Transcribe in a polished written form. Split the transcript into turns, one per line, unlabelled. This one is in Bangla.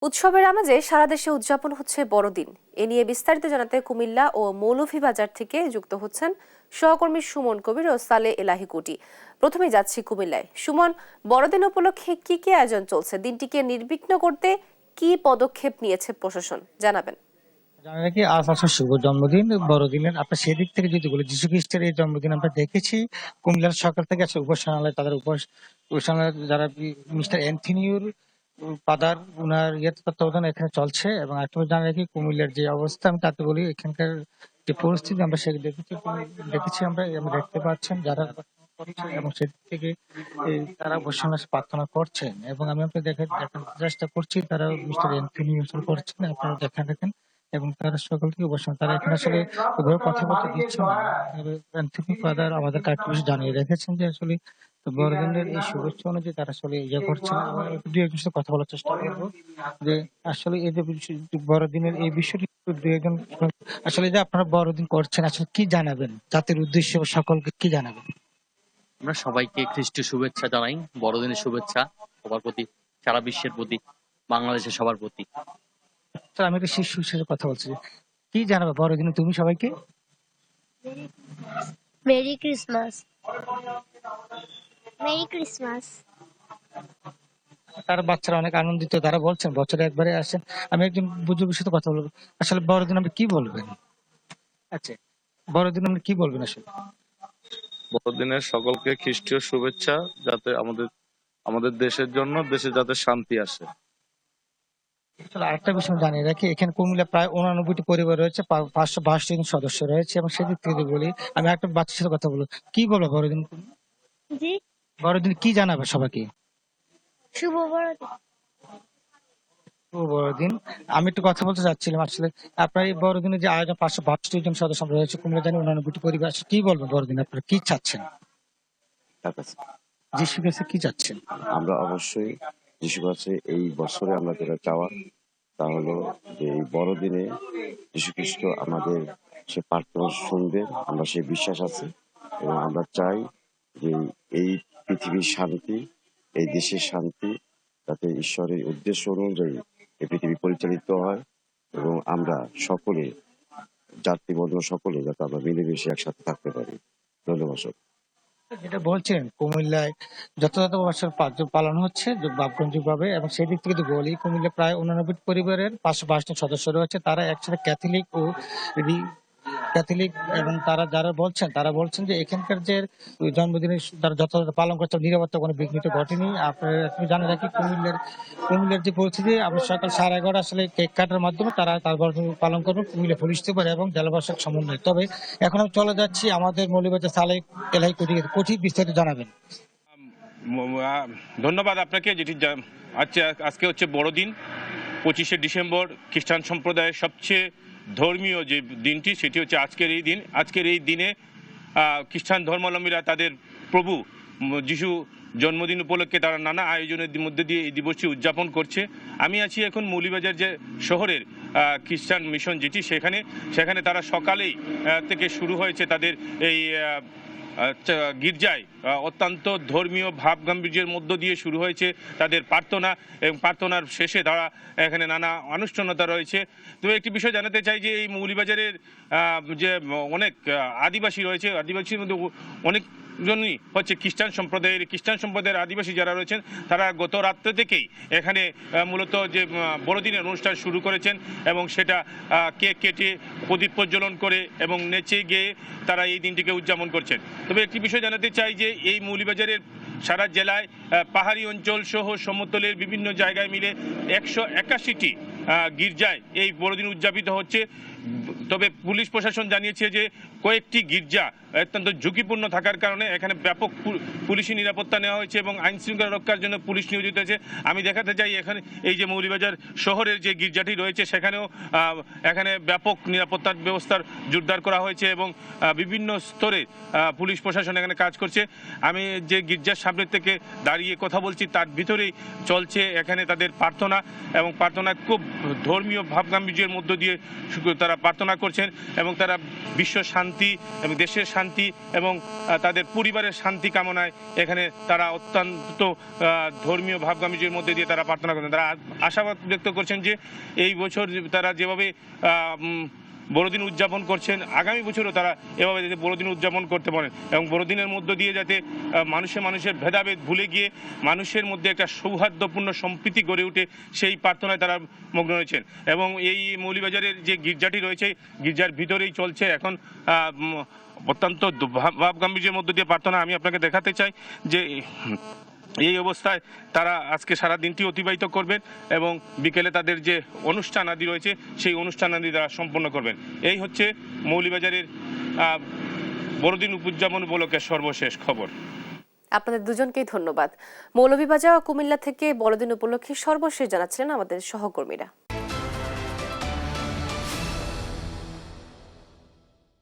উৎসবের আমেজে সারা দেশে উদযাপন হচ্ছে বড়দিন। এ নিয়ে বিস্তারিত জানাতে কুমিল্লা ও মৌলভীবাজার থেকে যুক্ত হচ্ছেন সহকর্মী সুমন কবির ও সালে এলাহি কুটি। প্রথমে যাচ্ছি কুমিল্লায়। সুমন, বড়দিন উপলক্ষে কি কি আয়োজন চলছে? দিনটিকে নির্বিঘ্ন করতে কি পদক্ষেপ নিয়েছে প্রশাসন, জানাবেন।
জানা রাখি আজ আসলে শুভ জন্মদিন বড়দিনের। আপনার সেদিক থেকে যদি বলি, যীশু খ্রিস্টের এই জন্মদিন আমরা দেখেছি কুমিল্লার সকাল থেকে আসলে উপাসনালয় তাদের উপাসনালয় যারা মিস্টার অ্যান্থনিউর ফাদার উনার তত্ত্বাবধানে এখানে চলছে। এবং একটা জানা রাখি কুমিল্লার যে অবস্থা, আমি তাতে বলি এখানকার যে পরিস্থিতি আমরা সেটা দেখেছি আমরা দেখতে পাচ্ছেন যারা করছে এবং সেদিক থেকে তারা উপাসনা প্রার্থনা করছেন। এবং আমি আপনাকে দেখার চেষ্টা করছি তারা মিস্টার অ্যান্থনিউ করছেন, আপনারা দেখেন। এবং তারা সকলকে উপাসনা, তারা এখানে আসলে ওভাবে কথা বলতে দিচ্ছেন না। অ্যান্থনি ফাদার আমাদের কাছে জানিয়ে রেখেছেন যে আসলে বড়দিনের এই শুভেচ্ছা অনুযায়ী তারা আসলে করছেন। আমরা একটু দু একজনের সাথে কথা বলার চেষ্টা করবো যে আসলে এই যে বড়দিনের এই বিষয়টি দু একজন আসলে যে আপনারা বড়দিন করছেন আসলে কি জানাবেন, জাতির উদ্দেশ্যে সকলকে কি জানাবেন?
আমরা সবাইকে খ্রিস্টীয় শুভেচ্ছা জানাই। বড়দিনের শুভেচ্ছা সবার প্রতি, সারা বিশ্বের প্রতি, বাংলাদেশের সবার প্রতি।
তো আমি একটা শিশু হিসেবে কথা বলছি, কি জানাবে বড়দিনে তুমি সবাইকে?
Merry Christmas. Merry Christmas.
তারা বাচ্চারা অনেক আনন্দিত, তারা বলছেন বছরে একবারে আসেন। আমি একজন বুজুর্গের সাথে কথা বলবো, আসলে বড়দিন আপনি কি বলবেন? আচ্ছা, বড়দিন আপনি কি বলবেন আসলে?
বড়দিনের সকলকে খ্রিস্টীয় শুভেচ্ছা, যাতে আমাদের আমাদের দেশের জন্য দেশে যাতে শান্তি আসে।
আসলে আরেকটা বিষয় আমি জানিয়ে রাখি, এখানে কুমিল্লা প্রায় 89টি পরিবার রয়েছে, 552 জন সদস্য রয়েছে। এবং সেদিক থেকে যদি বলি, আমি একটা বাচ্চার সাথে কথা বলবো, কি বলবো বড়দিন?
জি,
বড়দিন কি জানাবে সবাইকে?
শুভ বড়দিন।
ও বড়দিন। আমি একটু কথা বলতে চাচ্ছিলাম আসলে আপনার এই বড়দিনে যে আয়োজন 552 জন সদস্য রয়েছে কুমিল্লা জানি 89টি পরিবার, কি বলবো বড়দিন আপনারা কি চাচ্ছেন?
তার কাছে
যিশুর কাছে কি চাচ্ছেন?
আমরা অবশ্যই যিশু কাছে এই বছরে আমরা যেটা চাওয়া তা হলো যে এই বড়দিনে যীশু খ্রিস্ট আমাদের সে প্রার্থনা শুনবে, আমরা সেই বিশ্বাস আছে। এবং আমরা চাই যে এই পৃথিবীর শান্তি, এই দেশের শান্তি যাতে ঈশ্বরের উদ্দেশ্য অনুযায়ী এই পৃথিবী পরিচালিত হয়। এবং আমরা সকলে জাতিবর্ণ সকলে যাতে আমরা মিলেমিশে একসাথে থাকতে পারি। ধন্যবাদ।
যেটা বলছেন কুমিল্লায় যথাযথ বছর পালন হচ্ছে বাপগঞ্জ ভাবে। এবং সেই দিক থেকে যদি বলি, কুমিল্লা প্রায় 89 পরিবারের 522 জন সদস্য রয়েছে, তারা একসাথে ক্যাথলিক ও ক্যাথলিক। এবং তারা বলছেন যে এখানকার যে জন্মদিনের তারা যথাযথ পালন করছে, নিরাপত্তা কোনো বিঘ্নিত ঘটেনি। আপনি জানেন নাকি কুমিল্লার যে পরিস্থিতি, আমরা সকাল 11:30 আসলে কেক কাটার মাধ্যমে তারা তার বড়দিন পালন করবেন কুমিল্লা পুলিশ সুপার এবং জেলা প্রশাসক সমন্বয়। তবে এখন আমি চলে যাচ্ছি আমাদের মৌলভীবাজার সালে এলাহি কোটি বিস্তারিত জানাবেন।
ধন্যবাদ আপনাকে। যেটি আজকে হচ্ছে বড়দিন, 25শে ডিসেম্বর। খ্রিস্টান সম্প্রদায়ের সবচেয়ে ধর্মীয় যে দিনটি, সেটি হচ্ছে আজকের এই দিন। আজকের এই দিনে খ্রিস্টান ধর্মাবলম্বীরা তাদের প্রভু যিশু জন্মদিন উপলক্ষে তারা নানা আয়োজনের মধ্যে দিয়ে এই দিবসটি উদযাপন করছে। আমি আছি এখন মৌলভীবাজার যে শহরের খ্রিস্টান মিশন যেটি, সেখানে তারা সকালেই থেকে শুরু হয়েছে তাদের এই গির্জায় অত্যন্ত ধর্মীয় ভাব গাম্ভীর্যের মধ্য দিয়ে শুরু হয়েছে তাদের প্রার্থনা। এবং প্রার্থনার শেষে তারা এখানে নানা আনুষ্ঠানিকতা রয়েছে। তবে একটি বিষয় জানাতে চাই যে এই মৌলভীবাজারের যে অনেক আদিবাসী রয়েছে, আদিবাসীর মধ্যে অনেকজনই হচ্ছে খ্রিস্টান সম্প্রদায়ের আদিবাসী যারা রয়েছেন, তারা গত রাত্রে থেকেই এখানে মূলত যে বড়দিনের অনুষ্ঠান শুরু করেছেন। এবং সেটা কেক কেটে, প্রদীপ প্রজ্বলন করে এবং নেচে গেয়ে তারা এই দিনটিকে উদযাপন করছেন। তবে একটি বিষয় জানাতে চাই যে এই মৌলভীবাজারের সারা জেলায় পাহাড়ি অঞ্চল সহ সমতলের বিভিন্ন জায়গায় মিলে 181টি গির্জায় এই বড়দিন উদযাপিত হচ্ছে। তবে পুলিশ প্রশাসন জানিয়েছে যে কয়েকটি গির্জা অত্যন্ত ঝুঁকিপূর্ণ থাকার কারণে এখানে ব্যাপক পুলিশি নিরাপত্তা নেওয়া হয়েছে এবং আইন শৃঙ্খলা রক্ষার জন্য পুলিশ নিয়োজিত হয়েছে। আমি দেখাতে চাই এখানে এই যে মৌলভীবাজার শহরের যে গির্জাটি রয়েছে, এখানে ব্যাপক নিরাপত্তার ব্যবস্থার জোরদার করা হয়েছে এবং বিভিন্ন স্তরে পুলিশ প্রশাসন এখানে কাজ করছে। আমি যে গির্জার সামনে থেকে দাঁড়িয়ে কথা বলছি, তার ভিতরেই চলছে এখানে তাদের প্রার্থনা। এবং প্রার্থনা খুব ধর্মীয় ভাবগাম্ভীর্যের মধ্য দিয়ে তারা প্রার্থনা করছেন এবং তারা বিশ্ব শান্তি এবং দেশের শান্তি এবং তাদের পরিবারের শান্তি কামনায় এখানে তারা অত্যন্ত ধর্মীয় ভাবগাম্ভীর্যের মধ্যে দিয়ে তারা প্রার্থনা করছেন। তারা আশাবাদ ব্যক্ত করছেন যে এই বছর তারা যেভাবে বড়দিন উদযাপন করছেন, আগামী বছরও তারা এভাবে যাতে বড়দিন উদযাপন করতে পারেন এবং বড়দিনের মধ্য দিয়ে যাতে মানুষের ভেদাভেদ ভুলে গিয়ে মানুষের মধ্যে একটা সৌহার্দ্যপূর্ণ সম্প্রীতি গড়ে ওঠে, সেই প্রার্থনায় তারা মগ্ন রয়েছেন। এবং এই মৌলভীবাজারের যে গির্জাটি রয়েছে, গির্জার ভিতরেই চলছে এখন অত্যন্ত ভাবগাম্ভীর্যের মধ্য দিয়ে প্রার্থনা। আমি আপনাকে দেখাতে চাই যে এই অবস্থায় তারা আজকে সারা দিনটি অতিবাহিত করবেন এবং বিকেলে তাদের যে অনুষ্ঠান আদি রয়েছে সেই অনুষ্ঠান আদি তারা সম্পন্ন করবেন। এই হচ্ছে মৌলভীবাজারের বড়দিন উদযাপন উপলক্ষে সর্বশেষ খবর।
আপনাদের দুজনকেই ধন্যবাদ। মৌলভীবাজার ও কুমিল্লা থেকে বড়দিন উপলক্ষে সর্বশেষ জানাচ্ছিলেন আমাদের সহকর্মীরা।